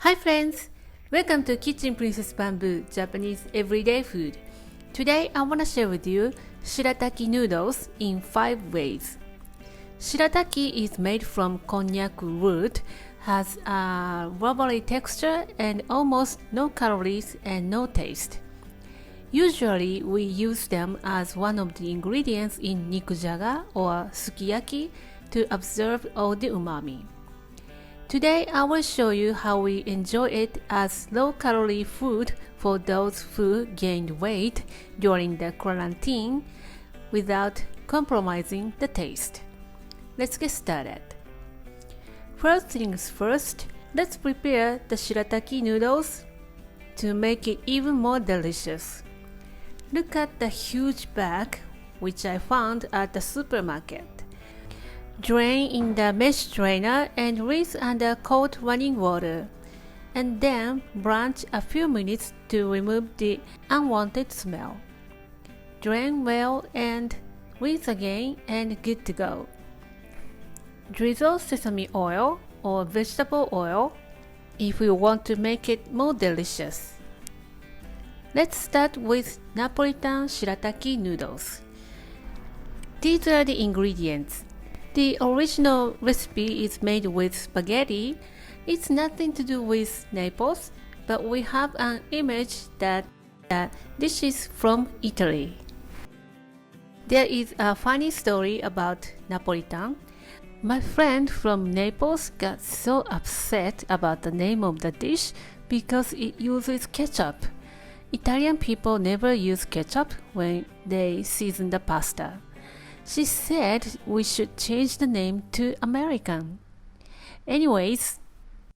Hi friends! Welcome to Kitchen Princess Bamboo Japanese Everyday Food. Today I want to share with you Shirataki noodles in 5 ways. Shirataki is made from konjac root, has a rubbery texture and almost no calories and no taste. Usually we use them as one of the ingredients in Nikujaga or Sukiyaki to absorb all the umami. Today I will show you how we enjoy it as low-calorie food for those who gained weight during the quarantine without compromising the taste. Let's get started. First things first, let's prepare the shirataki noodles to make it even more delicious. Look at the huge bag which I found at the supermarket. Drain in the mesh strainer and rinse under cold running water, and then blanch a few minutes to remove the unwanted smell. Drain well and rinse again and good to go. Drizzle sesame oil or vegetable oil if you want to make it more delicious. Let's start with Napolitan shirataki noodles. These are the ingredients. The original recipe is made with spaghetti. It's nothing to do with Naples, but we have an image that this is from Italy. There is a funny story about Napolitan. My friend from Naples got so upset about the name of the dish because it uses ketchup. Italian people never use ketchup when they season the pasta. She said we should change the name to American. Anyways,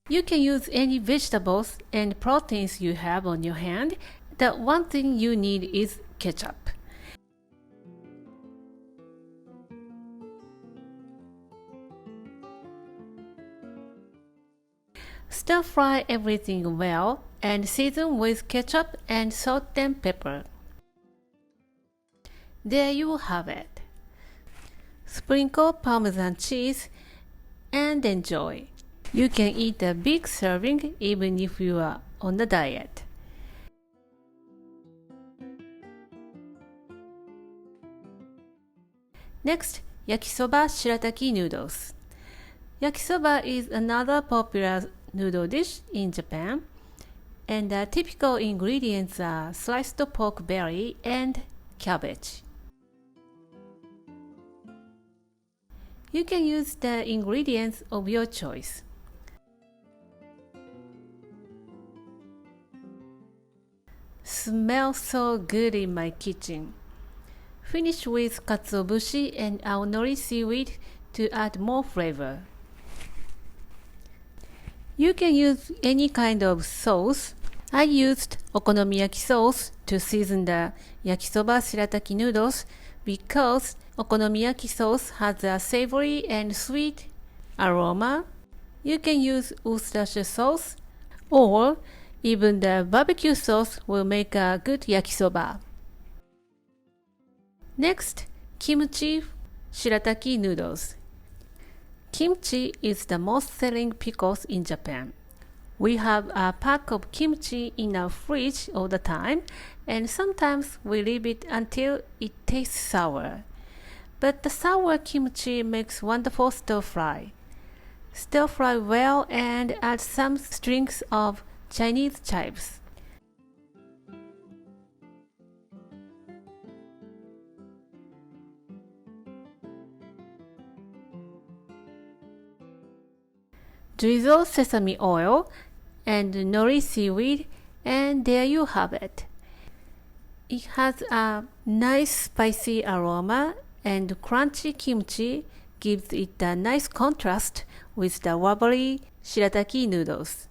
you can use any vegetables and proteins you have on your hand. The one thing you need is ketchup. Stir fry everything well and season with ketchup and salt and pepper. There you have it. Sprinkle Parmesan cheese and enjoy. You can eat a big serving even if you are on a diet. Next, Yakisoba shirataki noodles. Yakisoba is another popular noodle dish in Japan, and the typical ingredients are sliced pork belly and cabbage. You can use the ingredients of your choice. Smells so good in my kitchen. Finish with katsuobushi and our Nori seaweed to add more flavor. You can use any kind of sauce. I used Okonomiyaki sauce to season the Yakisoba shirataki noodles because Okonomiyaki sauce has a savory and sweet aroma. You can use Worcestershire sauce, or even the barbecue sauce will make a good yakisoba. Next, Kimchi shirataki noodles. Kimchi is the most selling pickles in Japan. We have a pack of kimchi in our fridge all the time, and sometimes we leave it until it tastes sour. But the sour kimchi makes wonderful stir fry. Stir fry well and add some strings of Chinese chives. Drizzle sesame oil and nori seaweed, and there you have it. It has a nice spicy aroma, and crunchy kimchi gives it a nice contrast with the rubbery shirataki noodles.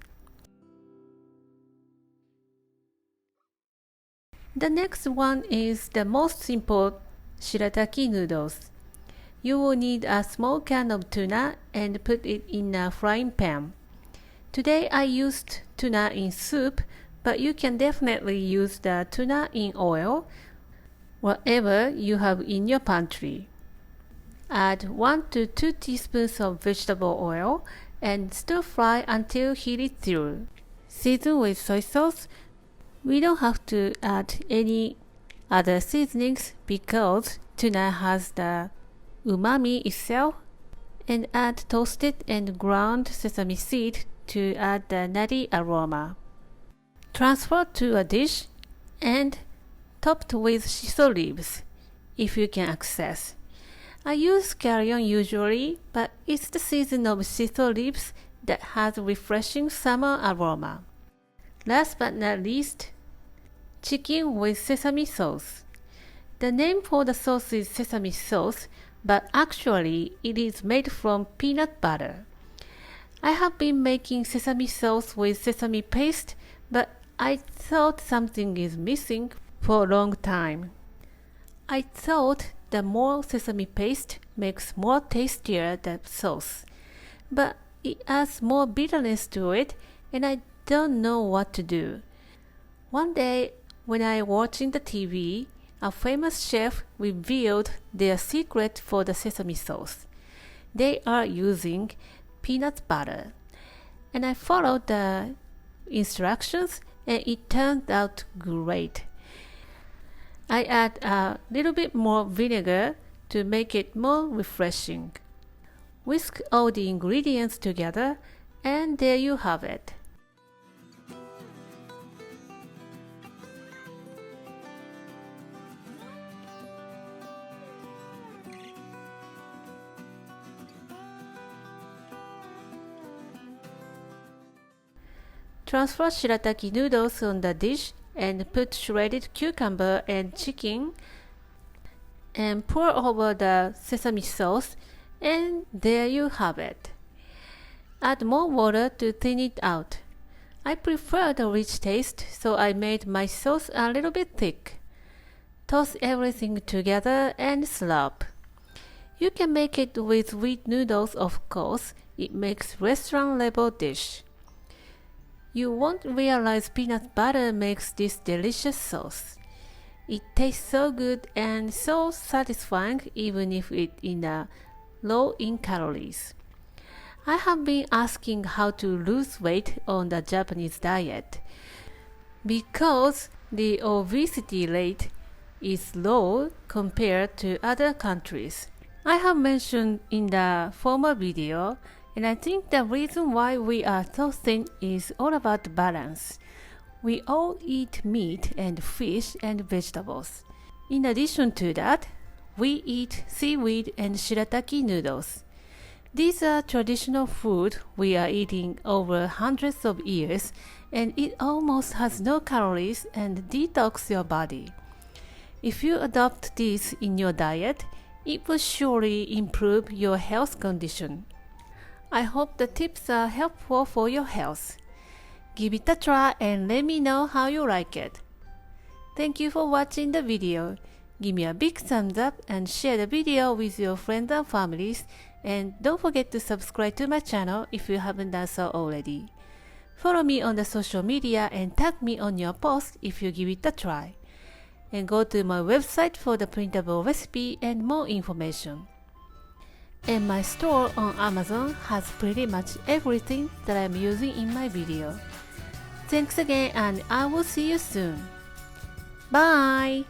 The next one is the most simple shirataki noodles. You will need a small can of tuna and put it in a frying pan. Today I used tuna in soup, but you can definitely use the tuna in oil, whatever you have in your pantry. Add 1 to 2 teaspoons of vegetable oil and stir fry until heated through. Season with soy sauce. We don't have to add any other seasonings because tuna has the umami itself, and add toasted and ground sesame seed to add the nutty aroma. Transfer to a dish and topped with shiso leaves if you can access. I use scallion usually, but it's the season of shiso leaves that has refreshing summer aroma. Last but not least, chicken with sesame sauce. The name for the sauce is sesame sauce, but actually it is made from peanut butter. I have been making sesame sauce with sesame paste, but I thought something is missing for a long time. I thought the more sesame paste makes more tastier the sauce, but it adds more bitterness to it, and I don't know what to do. One day, when I watching the TV, a famous chef revealed their secret for the sesame sauce. They are using peanut butter, and I followed the instructions, and it turned out great. I add a little bit more vinegar to make it more refreshing. Whisk all the ingredients together, and there you have it. Transfer shirataki noodles on the dish and put shredded cucumber and chicken and pour over the sesame sauce, and there you have it. Add more water to thin it out. I prefer the rich taste, so I made my sauce a little bit thick. Toss everything together and slurp. You can make it with wheat noodles, of course. It makes restaurant level dish. You won't realize peanut butter makes this delicious sauce. It tastes so good and so satisfying even if it's low in calories. I have been asking how to lose weight on the Japanese diet because the obesity rate is low compared to other countries. I have mentioned in the former video, and I think the reason why we are so thin is all about balance. We all eat meat and fish and vegetables. In addition to that, we eat seaweed and shirataki noodles. These are traditional food we are eating over hundreds of years, and it almost has no calories and detox your body. If you adopt this in your diet, it will surely improve your health condition. I hope the tips are helpful for your health. Give it a try and let me know how you like it. Thank you for watching the video. Give me a big thumbs up and share the video with your friends and families, and don't forget to subscribe to my channel if you haven't done so already. Follow me on the social media and tag me on your post if you give it a try. And go to my website for the printable recipe and more information. And my store on Amazon has pretty much everything that I'm using in my video. Thanks again, and I will see you soon. Bye!